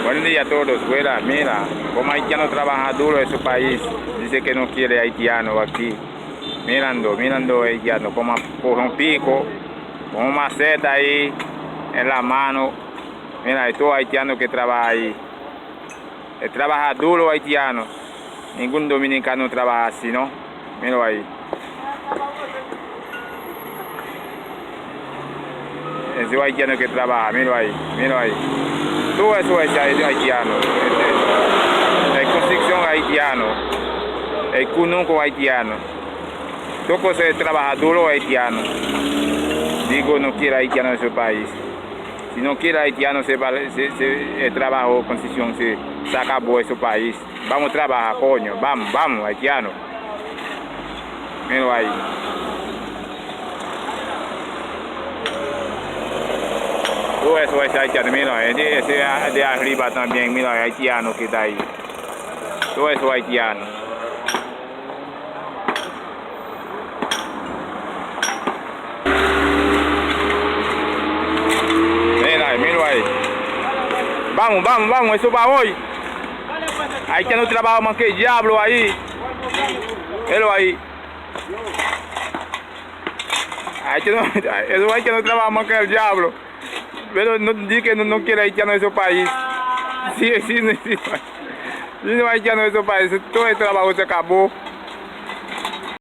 Buen día a todos. Fuera, mira, como haitiano trabaja duro en su país, dice que no quiere haitiano aquí. Mirando haitiano, como coge un pico, con una maceta ahí en la mano. Mira, hay todo haitiano que trabaja ahí. Trabaja duro haitiano. Ningún dominicano trabaja así, ¿no? Mira ahí. Ese haitiano que trabaja, mira ahí. Todo eso es haitiano. La construcción haitiano. El cunuco haitiano. Todo se trabaja duro haitiano. Digo, no quiere haitiano en su país. Si no quiere haitiano, el trabajo, construcción, se acabó en su país. Vamos a trabajar, coño. Vamos, haitiano. Mira ahí. Todo eso es haitiano, mira, ese de arriba también, mira, haitiano que está ahí. Todo eso es haitiano. Mira ahí. Vamos, eso para hoy. Haitiano trabaja más que el diablo ahí. Mira ahí. Eso haitiano trabaja más que el diablo. Pero no dice que no quiere haitiano en su país. Sí, no haitiano en su país. Todo el trabajo se acabó.